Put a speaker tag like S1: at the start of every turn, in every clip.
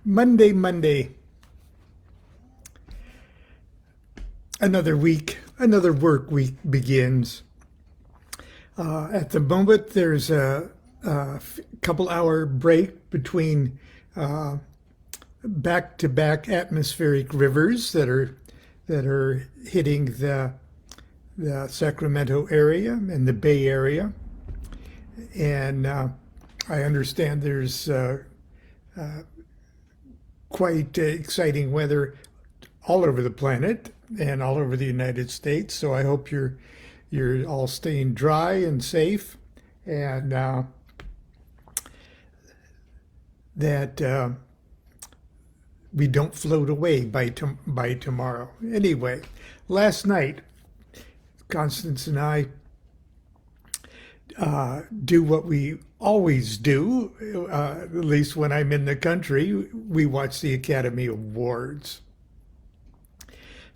S1: Monday. Another week, another work week begins. At the moment, there's a couple hour break between back-to-back atmospheric rivers that are hitting the Sacramento area and the Bay Area. And I understand there's quite exciting weather all over the planet and all over the United States. So I hope you're all staying dry and safe, and that we don't float away by tomorrow. Anyway, last night, Constance and I do what we always do, at least when I'm in the country. We watch the Academy Awards.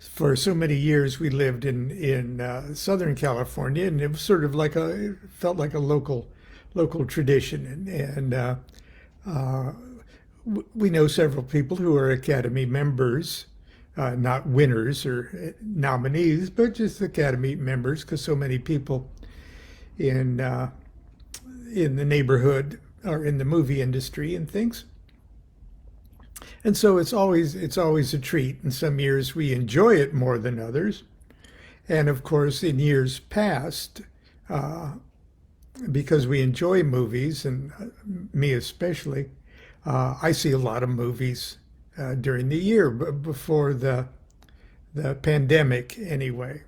S1: For so many years, we lived in Southern California, and it was sort of it felt like a local tradition. And we know several people who are Academy members, not winners or nominees, but just Academy members, because so many people in the neighborhood are in the movie industry and things. And so it's always a treat. In some years we enjoy it more than others. And of course, in years past, because we enjoy movies, and me especially, I see a lot of movies during the year, before the pandemic anyway.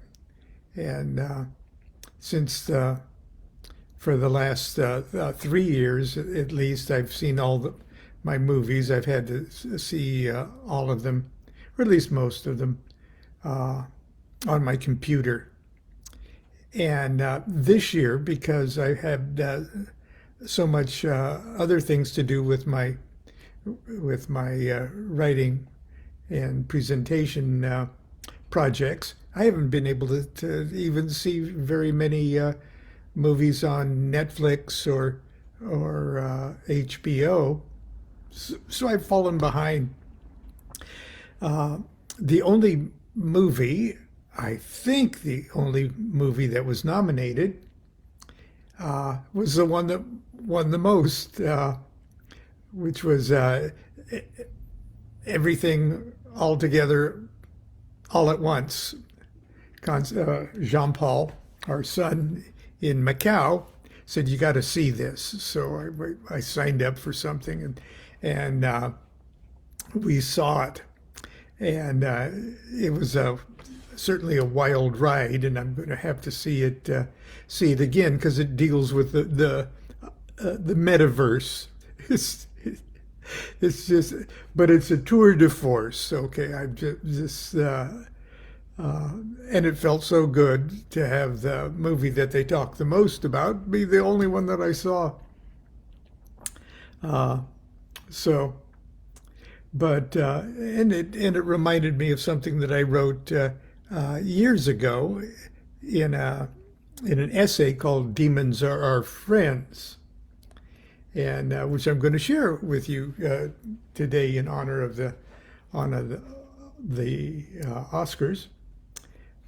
S1: And since for the last 3 years at least, I've seen all my movies. I've had to see all of them, or at least most of them, on my computer. And this year, because I had so much other things to do with my writing and presentation projects, I haven't been able to even see very many movies on Netflix or HBO. So I've fallen behind. The only movie, I think the only movie that was nominated, was the one that won the most, which was Everything All Together All at Once. Jean-Paul, our son in Macau, said, "You got to see this." So I signed up for something, and we saw it, and it was certainly a wild ride, and I'm going to have to see it again, because it deals with the metaverse. It's just, but it's a tour de force. Okay, I'm just and it felt so good to have the movie that they talk the most about be the only one that I saw. So, but and it reminded me of something that I wrote years ago in an essay called "Demons Are Our Friends," and which I'm going to share with you today in honor of the Oscars.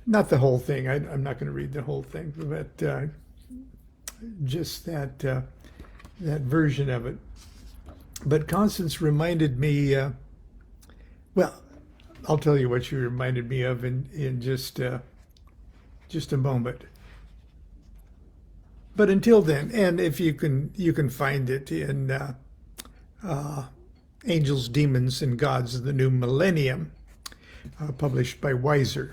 S1: Not the whole thing. I'm not going to read the whole thing, but just that version of it. But Constance reminded me, well, I'll tell you what she reminded me of in just a moment. But until then, and if you can find it in Angels, Demons, and Gods of the New Millennium, published by Weiser.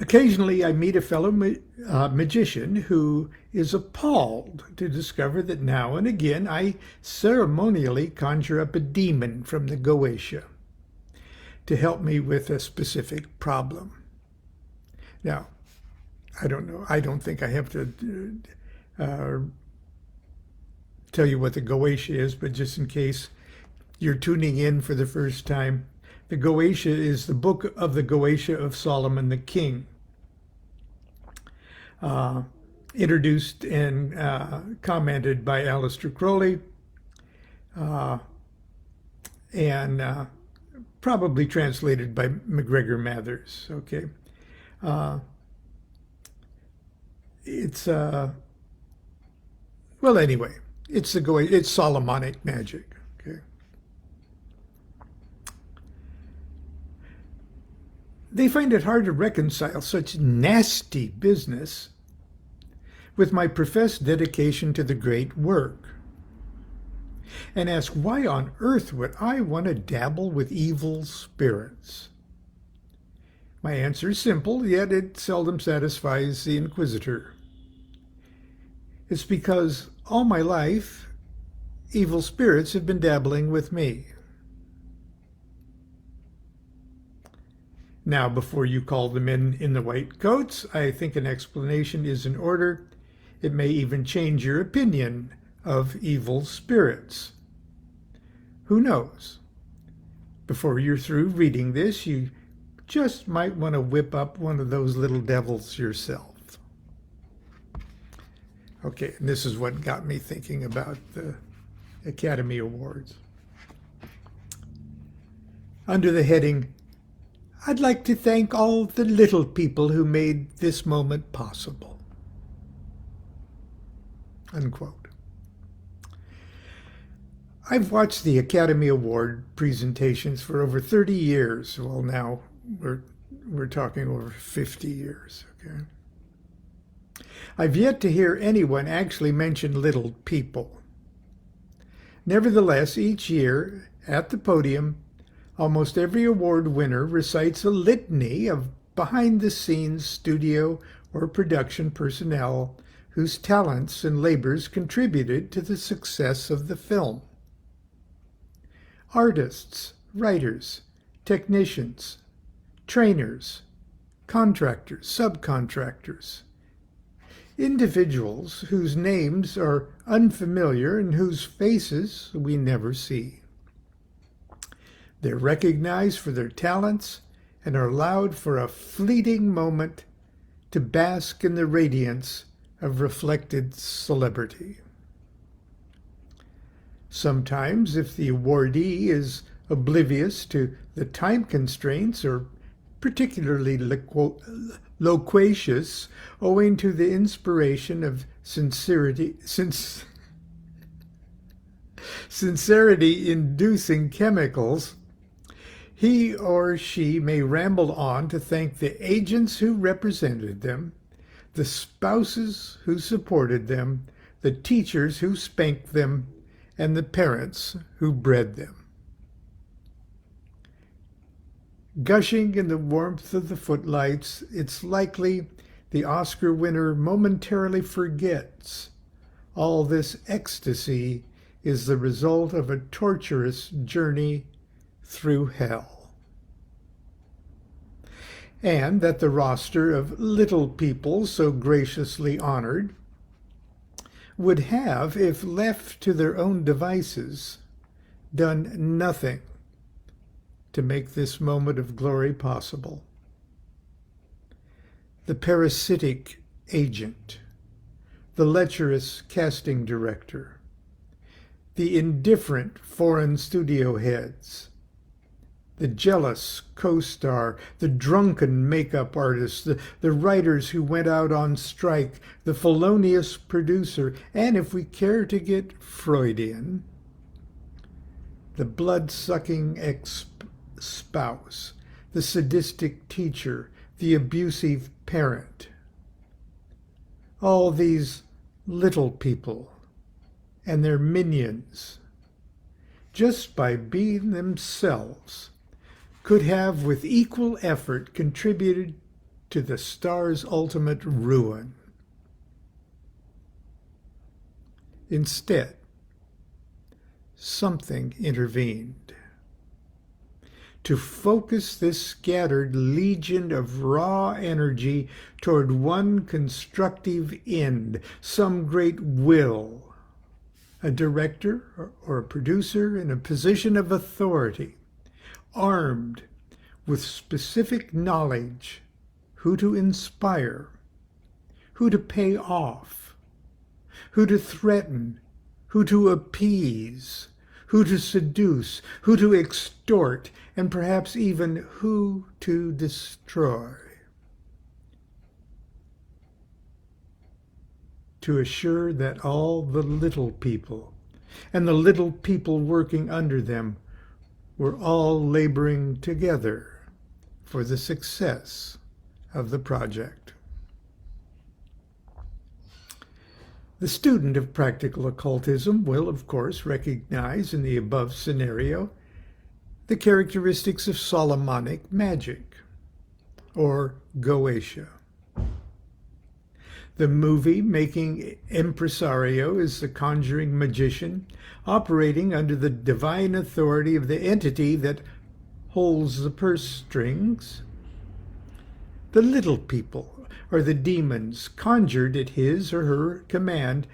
S1: Occasionally, I meet a fellow magician who is appalled to discover that now and again I ceremonially conjure up a demon from the Goetia to help me with a specific problem. Now, I don't know. I don't think I have to tell you what the Goetia is, but just in case you're tuning in for the first time, the Goetia is the book of the Goetia of Solomon the King. introduced and commented by Aleister Crowley, and probably translated by MacGregor Mathers. Okay, it's well, anyway, it's Solomonic magic. Okay, they find it hard to reconcile such nasty business with my professed dedication to the great work, and ask why on earth would I want to dabble with evil spirits. My answer is simple, yet it seldom satisfies the inquisitor. It's because all my life, evil spirits have been dabbling with me. Now, before you call the men in the white coats, I think an explanation is in order. It may even change your opinion of evil spirits. Who knows? Before you're through reading this, you just might want to whip up one of those little devils yourself. Okay, and this is what got me thinking about the Academy Awards. Under the heading, I'd like to thank all the little people who made this moment possible. Unquote. I've watched the Academy Award presentations for over 30 years. Well, now we're talking over 50 years, okay? I've yet to hear anyone actually mention little people. Nevertheless, each year at the podium, almost every award winner recites a litany of behind-the-scenes studio or production personnel whose talents and labors contributed to the success of the film. Artists, writers, technicians, trainers, contractors, subcontractors, individuals whose names are unfamiliar and whose faces we never see. They're recognized for their talents and are allowed for a fleeting moment to bask in the radiance of reflected celebrity. Sometimes, if the awardee is oblivious to the time constraints or particularly loquacious, owing to the inspiration of sincerity-inducing chemicals, he or she may ramble on to thank the agents who represented them, the spouses who supported them, the teachers who spanked them, and the parents who bred them. Gushing in the warmth of the footlights, it's likely the Oscar winner momentarily forgets all this ecstasy is the result of a torturous journey through hell. And that the roster of little people so graciously honored would have, if left to their own devices, done nothing to make this moment of glory possible. The parasitic agent, the lecherous casting director, the indifferent foreign studio heads, the jealous co-star, the drunken makeup artist, the writers who went out on strike, the felonious producer, and if we care to get Freudian, the blood-sucking ex-spouse, the sadistic teacher, the abusive parent. All these little people and their minions, just by being themselves, could have with equal effort contributed to the star's ultimate ruin. Instead, something intervened to focus this scattered legion of raw energy toward one constructive end, some great will. A director or a producer in a position of authority, armed with specific knowledge who to inspire, who to pay off, who to threaten, who to appease, who to seduce, who to extort, and perhaps even who to destroy. To assure that all the little people and the little people working under them were all laboring together for the success of the project. The student of practical occultism will, of course, recognize in the above scenario the characteristics of Solomonic magic, or Goetia. The movie-making impresario is the conjuring magician operating under the divine authority of the entity that holds the purse strings. The little people are the demons conjured at his or her command,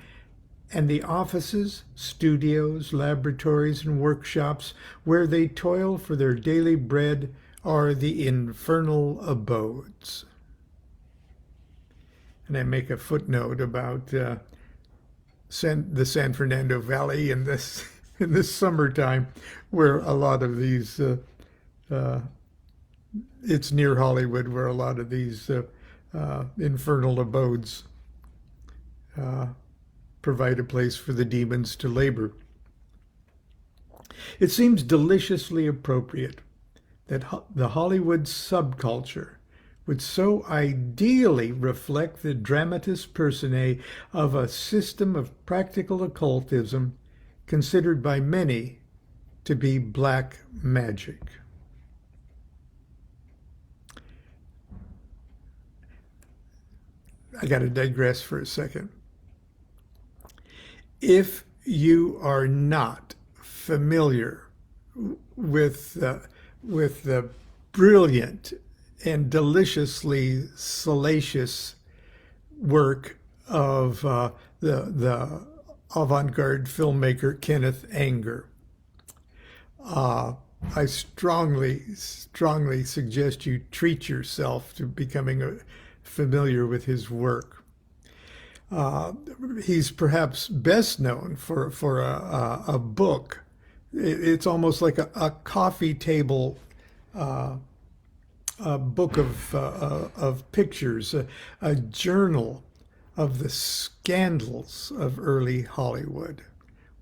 S1: and the offices, studios, laboratories, and workshops where they toil for their daily bread are the infernal abodes. And I make a footnote about the San Fernando Valley in this summertime, where a lot of these, it's near Hollywood, where a lot of these infernal abodes provide a place for the demons to labor. It seems deliciously appropriate that the Hollywood subculture would so ideally reflect the dramatis personae of a system of practical occultism considered by many to be black magic. I got to digress for a second. If you are not familiar with the brilliant and deliciously salacious work of the avant-garde filmmaker Kenneth Anger, I strongly suggest you treat yourself to becoming familiar with his work. He's perhaps best known for a book. It's almost like a coffee table a book of pictures, a journal of the scandals of early Hollywood,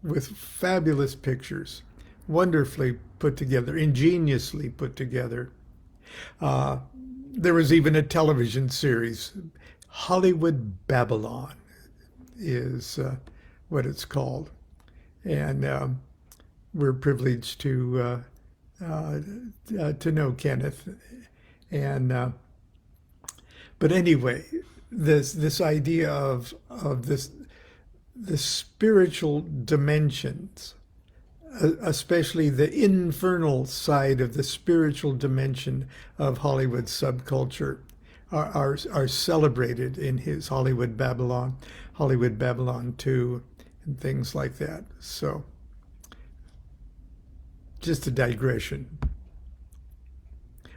S1: with fabulous pictures, wonderfully put together, ingeniously put together. There was even a television series, Hollywood Babylon is what it's called. And we're privileged to know Kenneth. And but anyway, this idea of the spiritual dimensions, especially the infernal side of the spiritual dimension of Hollywood subculture, are celebrated in his Hollywood Babylon 2, and things like that. So, just a digression.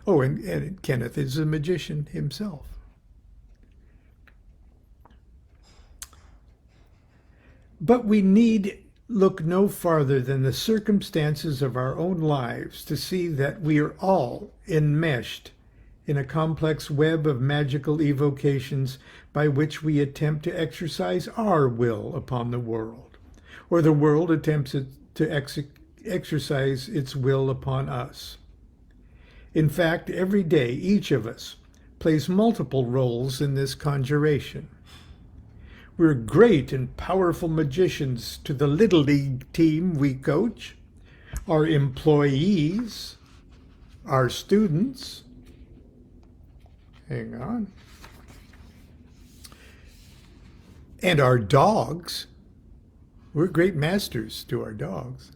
S1: Oh, and Kenneth is a magician himself. But we need look no farther than the circumstances of our own lives to see that we are all enmeshed in a complex web of magical evocations by which we attempt to exercise our will upon the world, or the world attempts to exercise its will upon us. In fact, every day, each of us plays multiple roles in this conjuration. We're great and powerful magicians to the Little League team we coach, our employees, our students. Hang on. And our dogs. We're great masters to our dogs.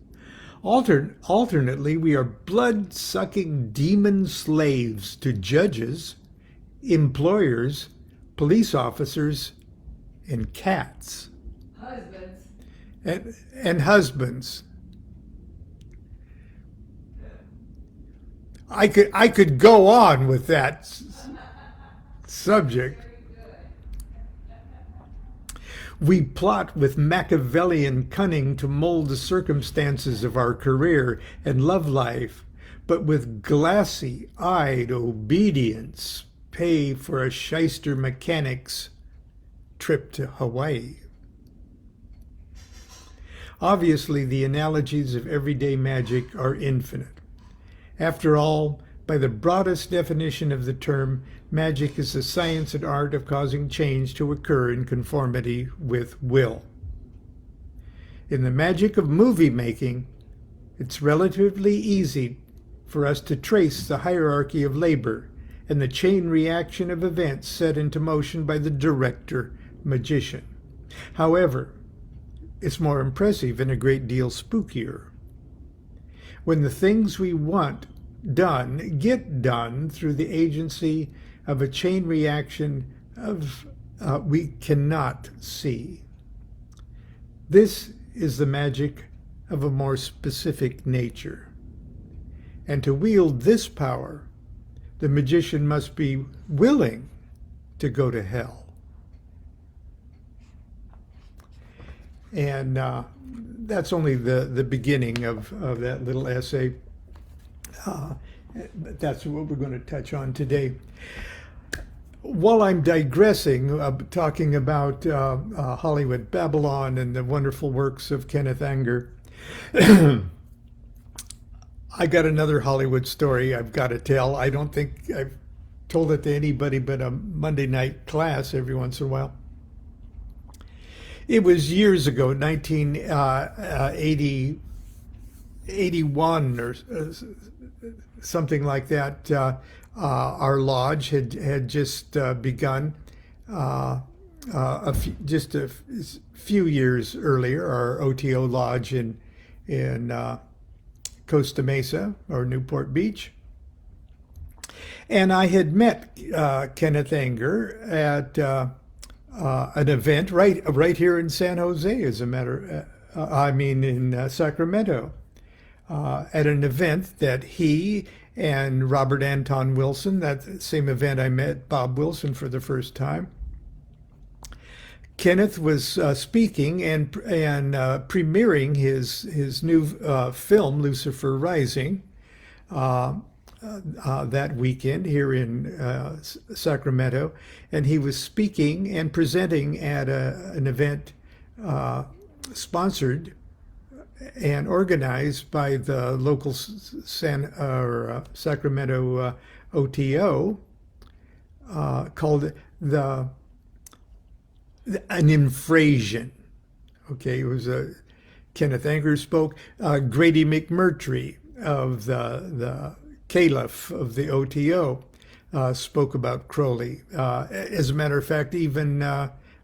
S1: Alternately, we are blood-sucking demon slaves to judges, employers, police officers, and cats.
S2: Husbands.
S1: And husbands. I could go on with that subject. We plot with Machiavellian cunning to mold the circumstances of our career and love life, but with glassy-eyed obedience pay for a shyster mechanic's trip to Hawaii. Obviously, the analogies of everyday magic are infinite. After all, by the broadest definition of the term, magic is the science and art of causing change to occur in conformity with will. In the magic of movie making, it's relatively easy for us to trace the hierarchy of labor and the chain reaction of events set into motion by the director magician. However, it's more impressive and a great deal spookier. When the things we want done get done through the agency of a chain reaction of we cannot see. This is the magic of a more specific nature. And to wield this power, the magician must be willing to go to hell. And that's only the beginning of that little essay. But that's what we're going to touch on today. While I'm digressing, talking about Hollywood Babylon and the wonderful works of Kenneth Anger, I got another Hollywood story I've got to tell. I don't think I've told it to anybody but a Monday night class every once in a while. It was years ago, 1981 or something like that. Our lodge had just begun just a few years earlier. Our OTO lodge in Costa Mesa or Newport Beach, and I had met Kenneth Anger at an event right here in San Jose, as a matter. In Sacramento, at an event that he and Robert Anton Wilson, that same event I met Bob Wilson for the first time. Kenneth was speaking and premiering his new film, Lucifer Rising, that weekend here in Sacramento, and he was speaking and presenting at an event sponsored and organized by the local Sacramento OTO, called an infrasion. Okay, it was Kenneth Anger spoke. Grady McMurtry of the Caliph of the OTO spoke about Crowley. As a matter of fact, even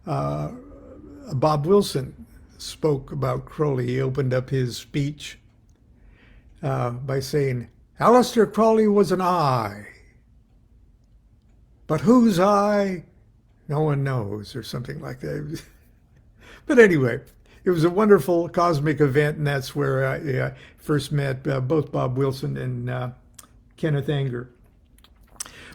S1: Bob Wilson spoke about Crowley. He opened up his speech by saying, Aleister Crowley was an eye, but whose eye? No one knows, or something like that. But anyway, it was a wonderful cosmic event, and that's where I first met both Bob Wilson and Kenneth Anger.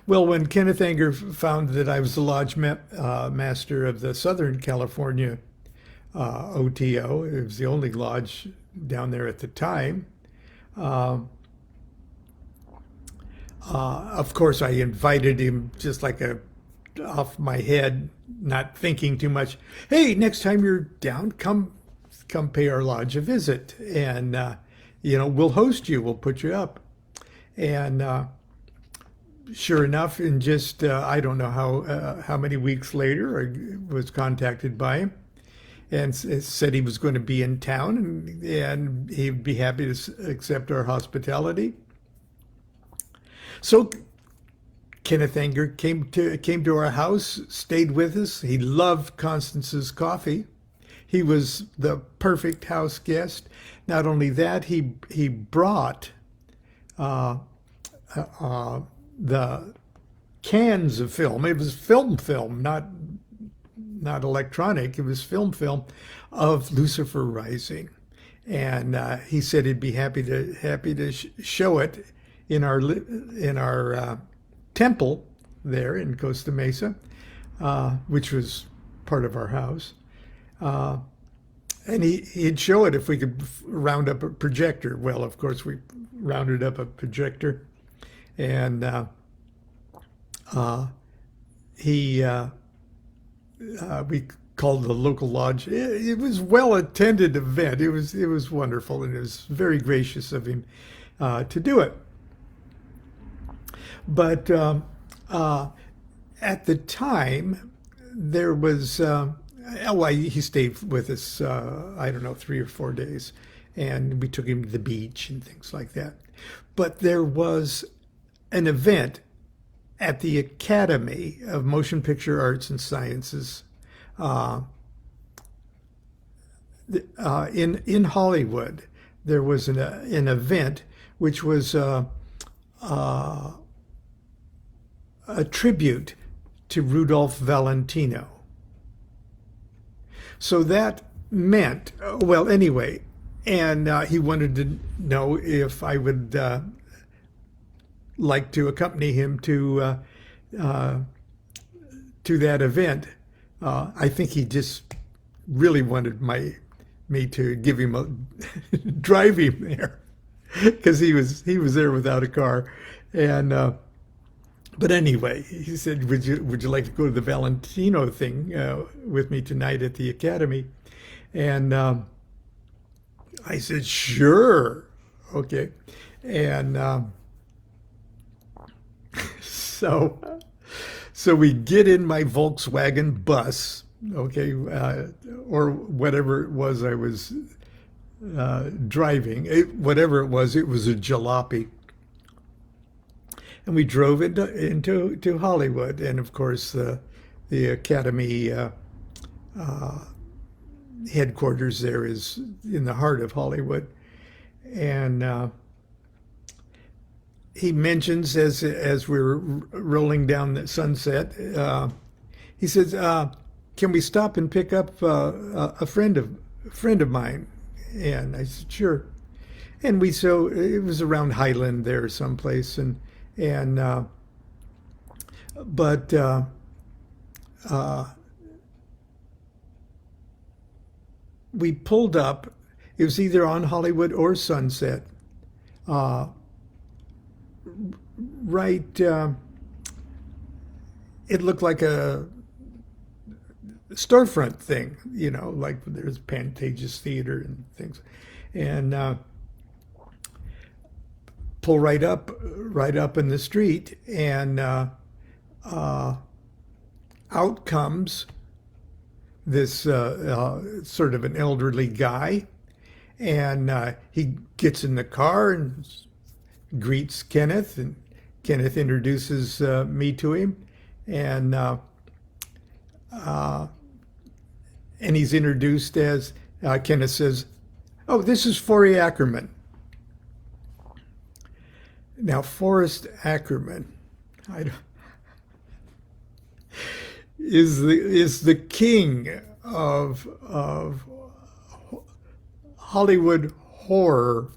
S1: Well, when Kenneth Anger found that I was the lodge master of the Southern California OTO, it was the only lodge down there at the time. Of course, I invited him just like off my head, not thinking too much. Hey, next time you're down, come pay our lodge a visit, and we'll host you. We'll put you up. And sure enough, in just I don't know how many weeks later, I was contacted by him and said he was going to be in town and he'd be happy to accept our hospitality. So Kenneth Anger came to our house, stayed with us. He loved Constance's coffee. He was the perfect house guest. Not only that, he brought the cans of film. It was film, not electronic. It was film of Lucifer Rising, and he said he'd be happy to show it in our temple there in Costa Mesa, which was part of our house. And he'd show it if we could round up a projector. Well, of course, we rounded up a projector, and he we called the local lodge. It was a well-attended event. It was wonderful, and it was very gracious of him to do it. But at the time, there was he stayed with us. I don't know, 3 or 4 days, and we took him to the beach and things like that. But there was an event at the Academy of Motion Picture Arts and Sciences in Hollywood. There was an event which was a tribute to Rudolph Valentino. So that meant, well, anyway, and he wanted to know if I would like to accompany him to that event. I think he just really wanted me to give him drive him there, because he was there without a car, and but anyway, he said, would you like to go to the Valentino thing with me tonight at the Academy? And I said, sure, okay, and so we get in my Volkswagen bus, okay, or whatever it was I was driving. Whatever it was a jalopy. And we drove into Hollywood. And of course, the Academy headquarters there is in the heart of Hollywood. And he mentions, as we're rolling down the Sunset, he says, "Can we stop and pick up a friend of mine?" And I said, "Sure." And so it was around Highland there someplace, but we pulled up. It was either on Hollywood or Sunset. Right, it looked like a storefront thing, like there's Pantages Theater and things, and pull right up in the street, and out comes this sort of an elderly guy, and he gets in the car and greets Kenneth, and Kenneth introduces me to him, and he's introduced as Kenneth says, "Oh, this is Forrest Ackerman." Now, Forrest Ackerman, is the king of Hollywood horror,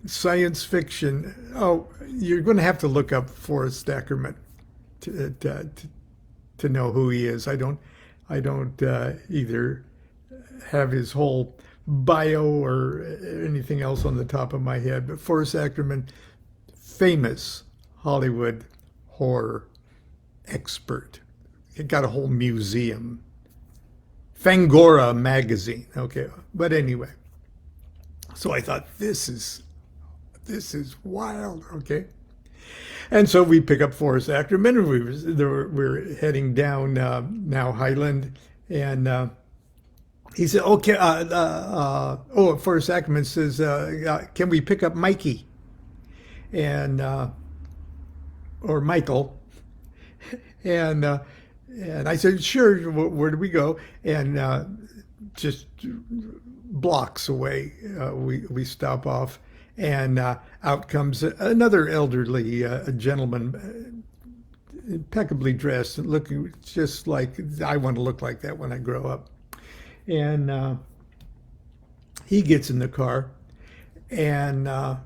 S1: science fiction. Oh, you're going to have to look up Forrest Ackerman to know who he is. I don't either have his whole bio or anything else on the top of my head, but Forrest Ackerman, famous Hollywood horror expert. He got a whole museum. Fangora magazine. Okay, but anyway. So I thought, this is wild, okay? And so we pick up Forrest Ackerman, and we're heading down now Highland, and he said, "Okay." Forrest Ackerman says, "Can we pick up Mikey?" And or Michael, and I said, "Sure." Where do we go? And just blocks away, we stop off, and out comes another elderly gentleman, impeccably dressed and looking just like I want to look like that when I grow up. And he gets in the car, and I'm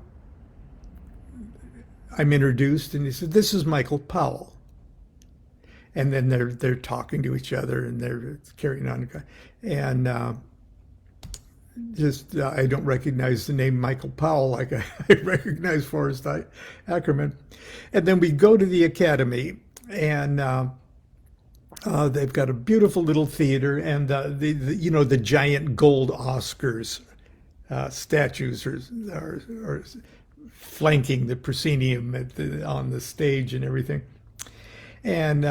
S1: introduced, and he said, "This is Michael Powell." and then they're talking to each other and they're carrying on, and just I don't recognize the name Michael Powell like I recognize Forrest Ackerman. And then we go to the Academy, and they've got a beautiful little theater, and the giant gold Oscars statues are flanking the proscenium on the stage and everything. And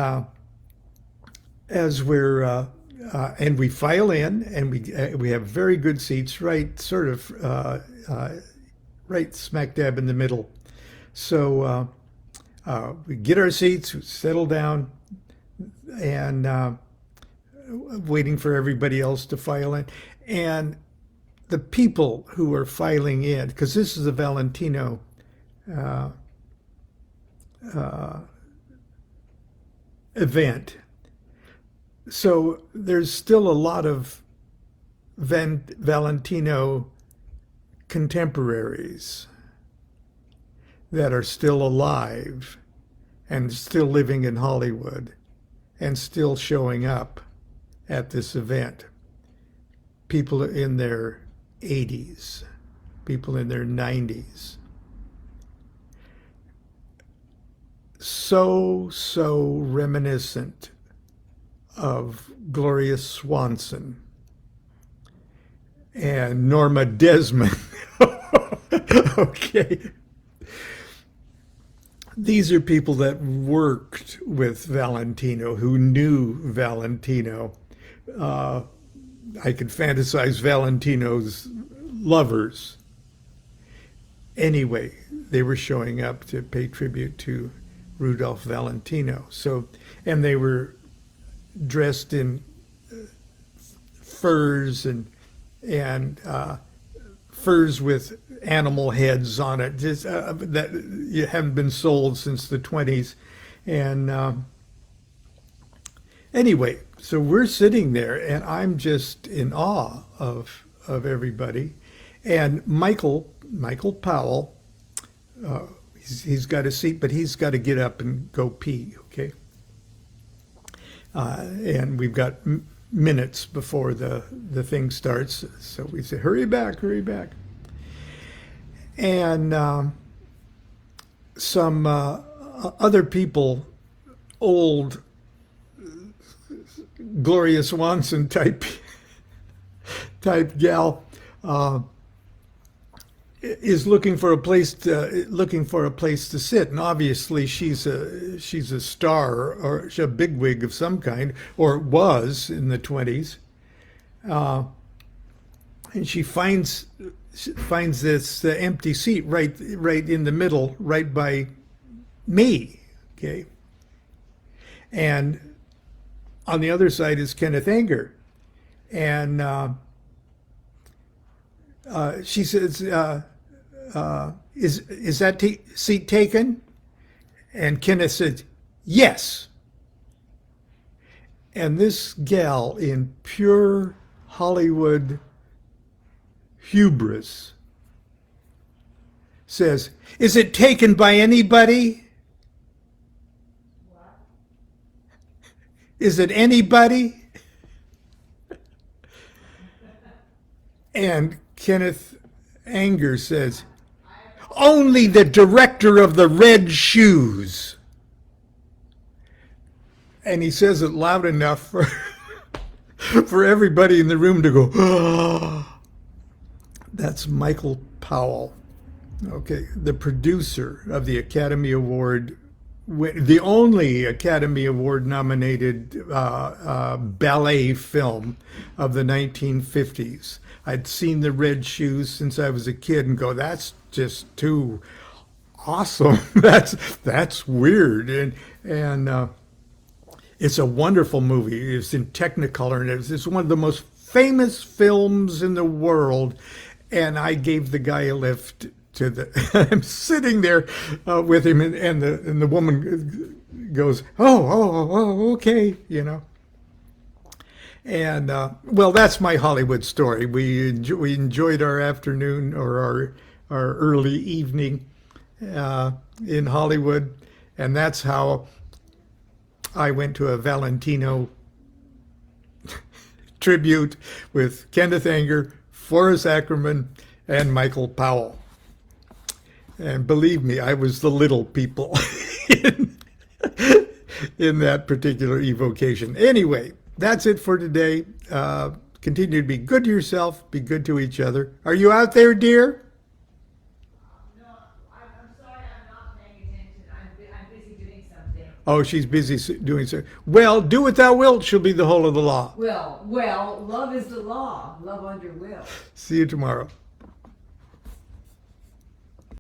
S1: as we're and we file in, and we have very good seats, right, sort of right smack dab in the middle. So we get our seats, we settle down, and waiting for everybody else to file in. And the people who are filing in, because this is a Valentino event, so there's still a lot of Valentino contemporaries that are still alive and still living in Hollywood and still showing up at this event. People in their 80s, people in their 90s. So reminiscent of Gloria Swanson and Norma Desmond. Okay. These are people that worked with Valentino, who knew Valentino. I could fantasize Valentino's lovers. Anyway, they were showing up to pay tribute to Rudolph Valentino. So, and they were dressed in furs and furs with animal heads on it, just that haven't been sold since the 20s. And anyway, so we're sitting there, and I'm just in awe of everybody. And Michael Powell, he's got a seat, but he's got to get up and go pee. Okay. And we've got minutes before the thing starts, so we say, hurry back. And some other people, old Gloria Swanson type gal, is looking for a place to sit, and obviously she's a star, or a bigwig of some kind, or was in the 20s, and she finds this empty seat right in the middle, right by me. Okay, and on the other side is Kenneth Anger, and she says, is that seat taken? And Kenneth said, yes. And this gal, in pure Hollywood hubris, says, is it taken by anybody? What? Is it anybody? And Kenneth Anger says, only the director of the red shoes. And he says it loud enough for everybody in the room to go, oh. That's Michael Powell. Okay, the producer of the Academy Award, the only Academy Award nominated ballet film of the 1950s. I'd seen the red shoes since I was a kid and go, that's just too awesome. That's weird. And it's a wonderful movie. It's in Technicolor, and it's one of the most famous films in the world. And I gave the guy a lift to the. I'm sitting there with him, and the woman goes, oh, okay, And well, that's my Hollywood story. We enjoyed our afternoon, or our early evening in Hollywood, and that's how I went to a Valentino tribute with Kenneth Anger, Forrest Ackerman, and Michael Powell. And believe me, I was the little people in, in that particular evocation. Anyway, that's it for today. Continue to be good to yourself, be good to each other. Are you out there, dear?
S2: No, I'm sorry, I'm not paying attention. I'm busy doing something.
S1: Oh, she's busy doing so. Well, do what thou wilt shall be the whole of the law.
S2: Well, love is the law. Love under will.
S1: See you tomorrow.